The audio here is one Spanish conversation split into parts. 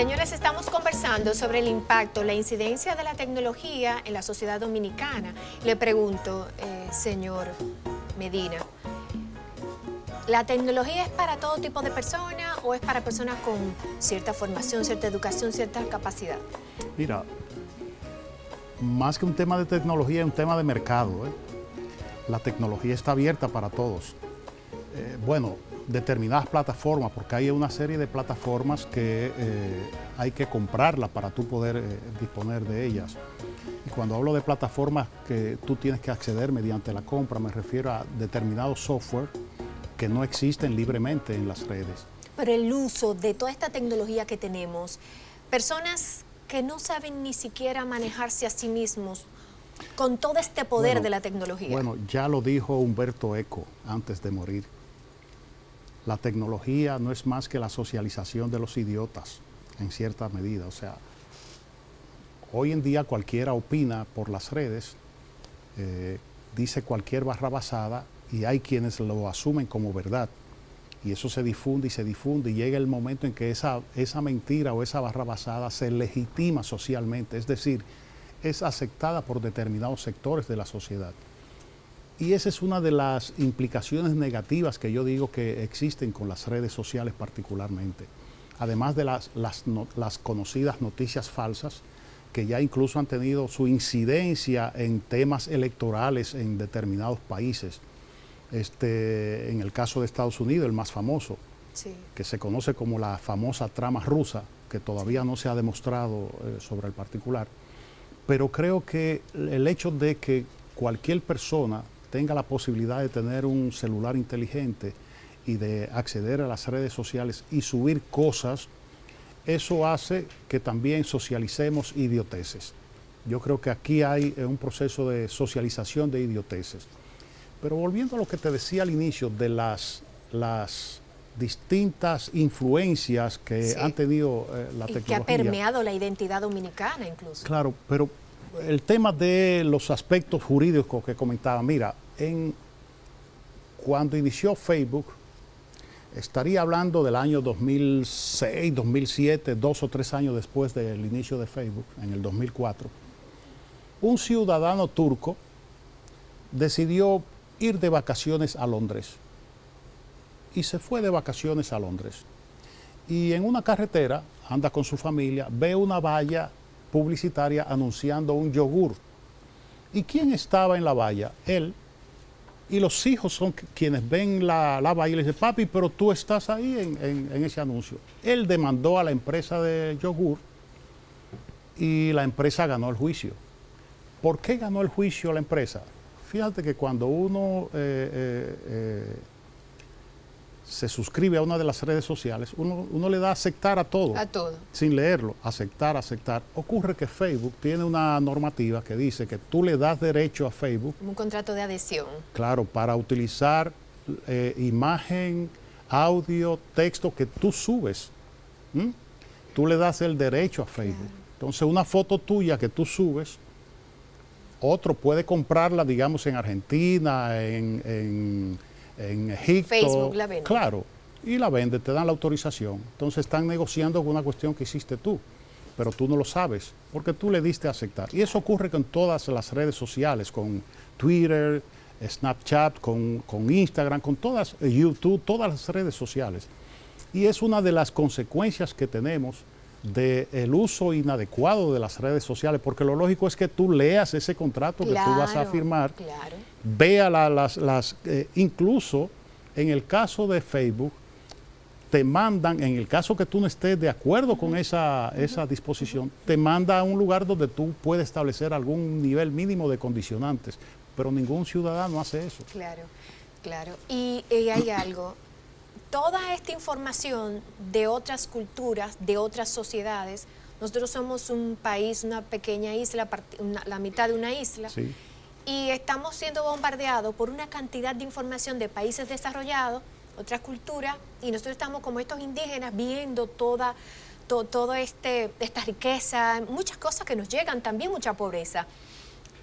Señores, estamos conversando sobre el impacto, la incidencia de la tecnología en la sociedad dominicana. Le pregunto, señor Medina, ¿la tecnología es para todo tipo de personas o es para personas con cierta formación, cierta educación, cierta capacidad? Mira, más que un tema de tecnología, es un tema de mercado, ¿eh? La tecnología está abierta para todos. Bueno, determinadas plataformas, porque hay una serie de plataformas que hay que comprarlas para tú poder disponer de ellas. Y cuando hablo de plataformas que tú tienes que acceder mediante la compra, me refiero a determinados software que no existen libremente en las redes. Pero el uso de toda esta tecnología que tenemos, personas que no saben ni siquiera manejarse a sí mismos con todo este poder de la tecnología. Bueno, ya lo dijo Humberto Eco antes de morir. La tecnología no es más que la socialización de los idiotas, en cierta medida. O sea, hoy en día cualquiera opina por las redes, dice cualquier barrabasada y hay quienes lo asumen como verdad. Y eso se difunde y llega el momento en que esa mentira o esa barrabasada se legitima socialmente, es decir, es aceptada por determinados sectores de la sociedad. Y esa es una de las implicaciones negativas que yo digo que existen con las redes sociales particularmente. Además de las conocidas noticias falsas, que ya incluso han tenido su incidencia en temas electorales en determinados países. En el caso de Estados Unidos, el más famoso, sí, que se conoce como la famosa trama rusa, que todavía no se ha demostrado sobre el particular. Pero creo que el hecho de que cualquier persona tenga la posibilidad de tener un celular inteligente y de acceder a las redes sociales y subir cosas, eso hace que también socialicemos idioteces. Yo creo que aquí hay un proceso de socialización de idioteces. Pero volviendo a lo que te decía al inicio de las distintas influencias que han tenido la tecnología. Que ha permeado la identidad dominicana incluso. Claro, pero el tema de los aspectos jurídicos que comentaba, mira, cuando inició Facebook, estaría hablando del año 2006, 2007, 2 o 3 años después del inicio de Facebook, en el 2004, un ciudadano turco decidió ir de vacaciones a Londres y se fue de vacaciones a Londres. Y en una carretera, anda con su familia, ve una valla publicitaria anunciando un yogur. ¿Y quién estaba en la valla? Él. Y los hijos son quienes ven la valla y le dicen, papi, pero tú estás ahí en ese anuncio. Él demandó a la empresa de yogur y la empresa ganó el juicio. ¿Por qué ganó el juicio la empresa? Fíjate que cuando uno se suscribe a una de las redes sociales, uno le da a aceptar a todo. A todo. Sin leerlo, aceptar. Ocurre que Facebook tiene una normativa que dice que tú le das derecho a Facebook. Un contrato de adhesión. Claro, para utilizar imagen, audio, texto que tú subes. Tú le das el derecho a Facebook. Claro. Entonces, una foto tuya que tú subes, otro puede comprarla, digamos, en Argentina, en Egipto. Facebook la vende. Claro, y la vende, te dan la autorización. Entonces están negociando con una cuestión que hiciste tú, pero tú no lo sabes, porque tú le diste a aceptar. Y eso ocurre con todas las redes sociales, con Twitter, Snapchat, con Instagram, con todas, YouTube, todas las redes sociales. Y es una de las consecuencias que tenemos del uso inadecuado de las redes sociales, porque lo lógico es que tú leas ese contrato que tú vas a firmar, vea incluso en el caso de Facebook, te mandan, en el caso que tú no estés de acuerdo con esa disposición, te manda a un lugar donde tú puedes establecer algún nivel mínimo de condicionantes, pero ningún ciudadano hace eso. Claro, claro. Y hay algo. Toda esta información de otras culturas, de otras sociedades, nosotros somos un país, una pequeña isla, la mitad de una isla, sí, y estamos siendo bombardeados por una cantidad de información de países desarrollados, otras culturas, y nosotros estamos como estos indígenas viendo toda esta riqueza, muchas cosas que nos llegan, también mucha pobreza.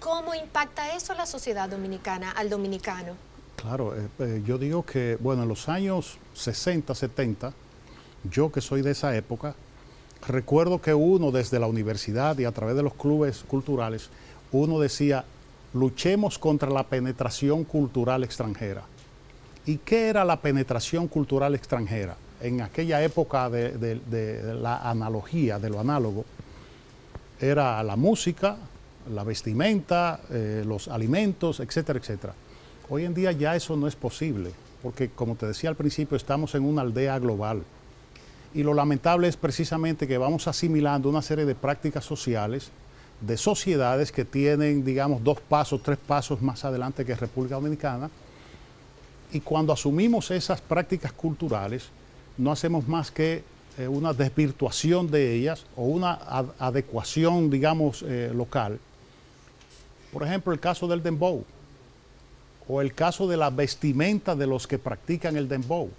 ¿Cómo impacta eso a la sociedad dominicana, al dominicano? Claro, yo digo que, bueno, en los años 60, 70, yo que soy de esa época, Recuerdo que uno desde la universidad y a través de los clubes culturales, uno decía, luchemos contra la penetración cultural extranjera. ¿Y qué era la penetración cultural extranjera? En aquella época de la analogía, de lo análogo, era la música, la vestimenta, los alimentos, etcétera, etcétera. Hoy en día ya eso no es posible, porque como te decía al principio, estamos en una aldea global. Y lo lamentable es precisamente que vamos asimilando una serie de prácticas sociales de sociedades que tienen, digamos, 2 pasos, 3 pasos más adelante que República Dominicana. Y cuando asumimos esas prácticas culturales, no hacemos más que una desvirtuación de ellas o una adecuación, digamos, local. Por ejemplo, el caso del dembow o el caso de la vestimenta de los que practican el dembow,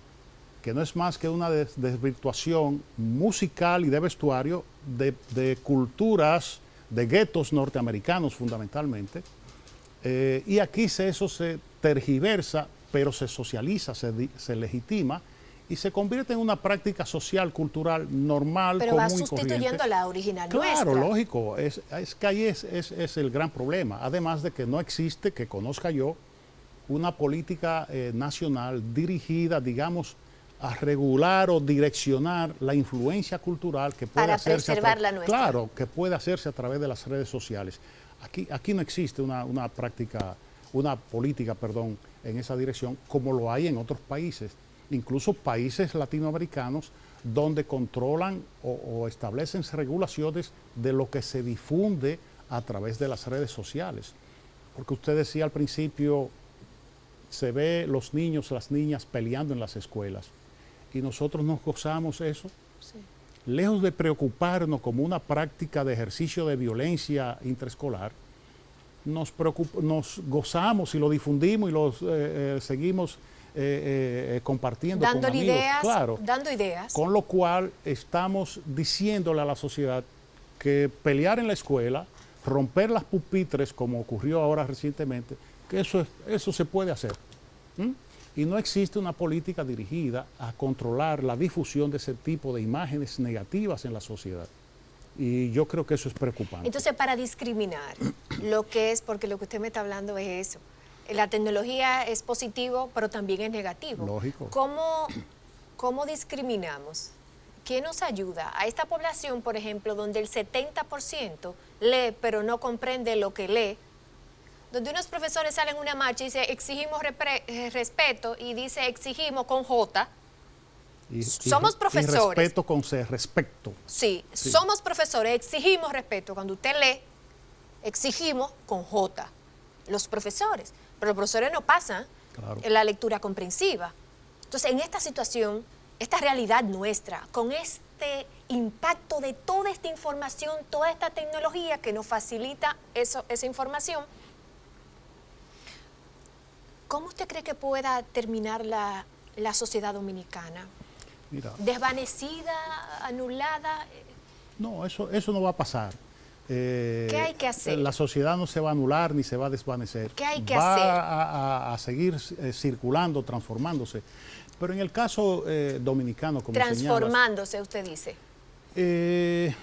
que no es más que una desvirtuación musical y de vestuario de culturas, de guetos norteamericanos fundamentalmente. Y aquí eso se tergiversa, pero se socializa, se legitima y se convierte en una práctica social, cultural, normal, pero común va y corriente. sustituyendo la original nuestra. Claro, lógico, es que ahí es el gran problema. Además de que no existe, que conozca yo, una política nacional dirigida, digamos, a regular o direccionar la influencia cultural que puede para hacerse preservar la nuestra. Claro, que puede hacerse a través de las redes sociales. Aquí no existe una política, en esa dirección, como lo hay en otros países, incluso países latinoamericanos, donde controlan o establecen regulaciones de lo que se difunde a través de las redes sociales. Porque usted decía al principio, se ve los niños, las niñas peleando en las escuelas, y nosotros nos gozamos eso. Sí. Lejos de preocuparnos como una práctica de ejercicio de violencia intraescolar, nos gozamos y lo difundimos y lo seguimos compartiendo con amigos. Claro, dando ideas. Con lo cual estamos diciéndole a la sociedad que pelear en la escuela, romper las pupitres, como ocurrió ahora recientemente, que eso se puede hacer. Y no existe una política dirigida a controlar la difusión de ese tipo de imágenes negativas en la sociedad. Y yo creo que eso es preocupante. Entonces, para discriminar lo que es, porque lo que usted me está hablando es eso, la tecnología es positivo, pero también es negativo. Lógico. ¿Cómo discriminamos? ¿Qué nos ayuda a esta población, por ejemplo, donde el 70% lee, pero no comprende lo que lee? Donde unos profesores salen en una marcha y dicen exigimos respeto y dice exigimos con J. Somos profesores. Y respeto con C, respecto. Sí, somos profesores, exigimos respeto. Cuando usted lee, exigimos con J. Los profesores. Pero los profesores no pasan la lectura comprensiva. Entonces, en esta situación, esta realidad nuestra, con este impacto de toda esta información, toda esta tecnología que nos facilita esa información, ¿cómo usted cree que pueda terminar la sociedad dominicana? Mira, ¿Desvanecida, anulada? No, eso no va a pasar. ¿Qué hay que hacer? La sociedad no se va a anular ni se va a desvanecer. ¿Qué hay que hacer? Va a seguir circulando, transformándose. Pero en el caso dominicano, como transformándose, señalas, usted dice.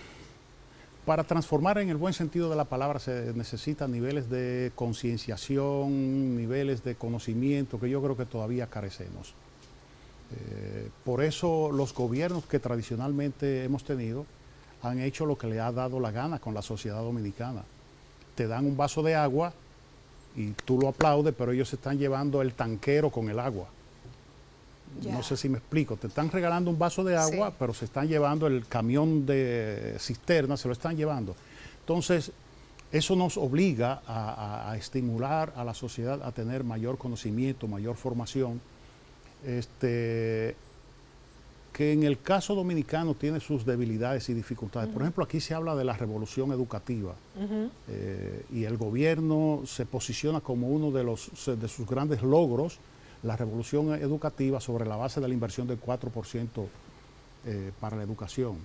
Para transformar en el buen sentido de la palabra se necesitan niveles de concienciación, niveles de conocimiento que yo creo que todavía carecemos. Por eso los gobiernos que tradicionalmente hemos tenido han hecho lo que le ha dado la gana con la sociedad dominicana. Te dan un vaso de agua y tú lo aplaudes, pero ellos se están llevando el tanquero con el agua. Ya. No sé si me explico. Te están regalando un vaso de agua, pero se están llevando el camión de cisterna, se lo están llevando. Entonces, eso nos obliga a estimular a la sociedad a tener mayor conocimiento, mayor formación. Que en el caso dominicano tiene sus debilidades y dificultades. Por ejemplo, aquí se habla de la revolución educativa y el gobierno se posiciona como uno de sus grandes logros, la revolución educativa sobre la base de la inversión del 4% para la educación.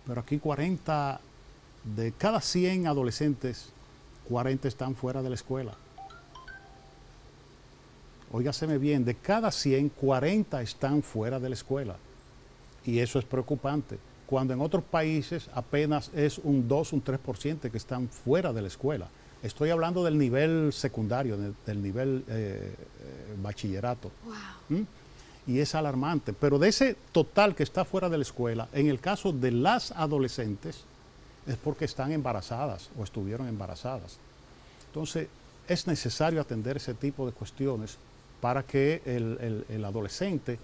Pero aquí de cada 100 adolescentes, 40 están fuera de la escuela. Óigaseme bien, de cada 100, 40 están fuera de la escuela. Y eso es preocupante. cuando en otros países apenas es un 2, un 3% que están fuera de la escuela. Estoy hablando del nivel secundario, del nivel bachillerato. Wow. ¿Mm? Y es alarmante. Pero de ese total que está fuera de la escuela, en el caso de las adolescentes, es porque están embarazadas o estuvieron embarazadas. Entonces, es necesario atender ese tipo de cuestiones para que el adolescente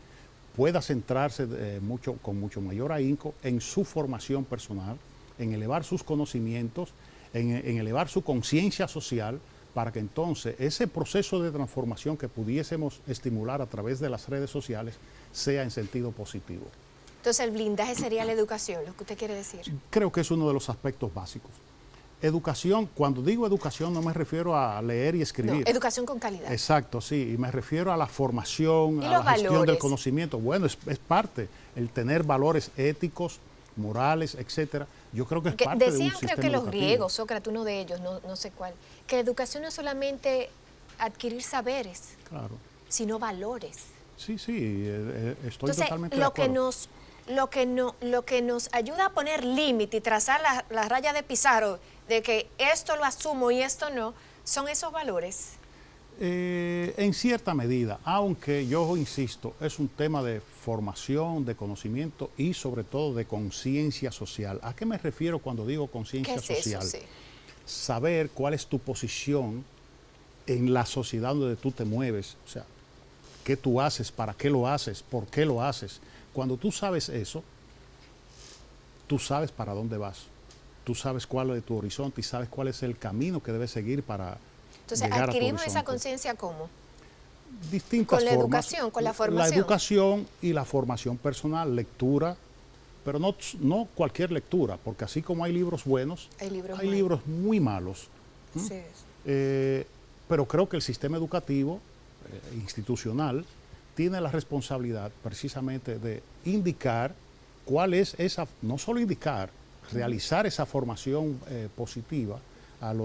pueda centrarse con mucho mayor ahínco en su formación personal, en elevar sus conocimientos, en elevar su conciencia social, para que entonces ese proceso de transformación que pudiésemos estimular a través de las redes sociales sea en sentido positivo. Entonces el blindaje sería la educación, lo que usted quiere decir. Creo que es uno de los aspectos básicos. Educación, cuando digo educación no me refiero a leer y escribir. No, educación con calidad. Exacto, sí, y me refiero a la formación, ¿Y a los la gestión valores? del conocimiento. Bueno, es parte, el tener valores éticos, morales, etcétera. Yo creo que es parte de un Decían, sistema creo que los educativo. griegos, Sócrates, uno de ellos, no sé cuál, que la educación no es solamente adquirir saberes, Claro. sino valores. Sí, estoy Entonces, totalmente de acuerdo. lo que nos ayuda a poner límite y trazar la raya de Pizarro de que esto lo asumo y esto no, son esos valores. En cierta medida, aunque yo insisto, es un tema de formación, de conocimiento y sobre todo de conciencia social. ¿A qué me refiero cuando digo ¿Qué conciencia es social? eso? Sí. Saber cuál es tu posición en la sociedad donde tú te mueves, o sea, qué tú haces, para qué lo haces, por qué lo haces. Cuando tú sabes eso, tú sabes para dónde vas, tú sabes cuál es tu horizonte y sabes cuál es el camino que debes seguir para Entonces, llegar a tu adquirimos esa horizonte. conciencia ¿cómo? Distintas Con la formas. educación, con la La formación. educación y la formación personal, lectura, pero no cualquier lectura, porque así como hay libros buenos, Hay libros hay malos. libros muy malos. Sí. Pero creo que el sistema educativo institucional tiene la responsabilidad precisamente de indicar cuál es esa, no solo indicar, realizar esa formación positiva al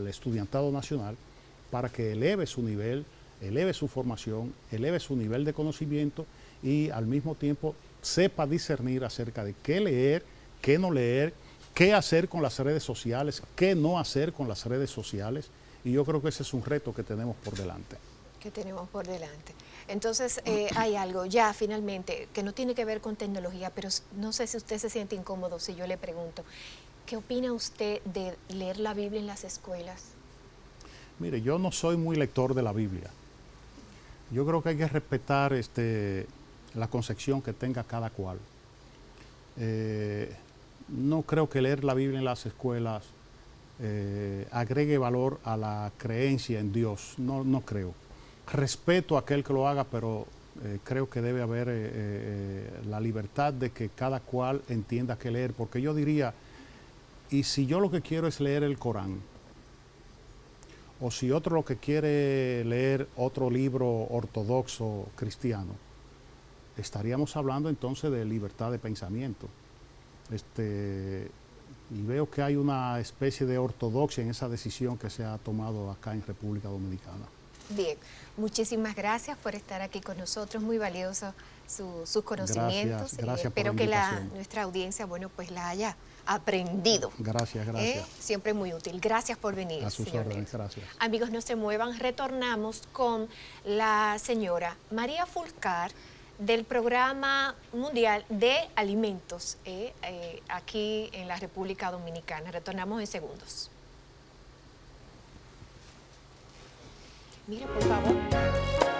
estudiantado nacional para que eleve su nivel, eleve su formación, eleve su nivel de conocimiento y al mismo tiempo sepa discernir acerca de qué leer, qué no leer, qué hacer con las redes sociales, qué no hacer con las redes sociales. Y yo creo que ese es un reto que tenemos por delante. Que tenemos por delante. Entonces, hay algo ya finalmente que no tiene que ver con tecnología, pero no sé si usted se siente incómodo si yo le pregunto, ¿qué opina usted de leer la Biblia en las escuelas? Mire, yo no soy muy lector de la Biblia. Yo creo que hay que respetar la concepción que tenga cada cual. No creo que leer la Biblia en las escuelas agregue valor a la creencia en Dios. No creo. Respeto a aquel que lo haga, pero creo que debe haber la libertad de que cada cual entienda qué leer. Porque yo diría, y si yo lo que quiero es leer el Corán, o si otro lo que quiere leer otro libro ortodoxo cristiano, estaríamos hablando entonces de libertad de pensamiento. Y veo que hay una especie de ortodoxia en esa decisión que se ha tomado acá en República Dominicana. Bien, muchísimas gracias por estar aquí con nosotros, muy valioso sus conocimientos. Gracias espero por la que invitación. nuestra audiencia, bueno, pues la haya aprendido. Gracias. Siempre muy útil. Gracias por venir, A sus señor órdenes, Nelson. gracias. Amigos, no se muevan, retornamos con la señora María Fulcar del Programa Mundial de Alimentos aquí en la República Dominicana. Retornamos en segundos. Mira, por favor.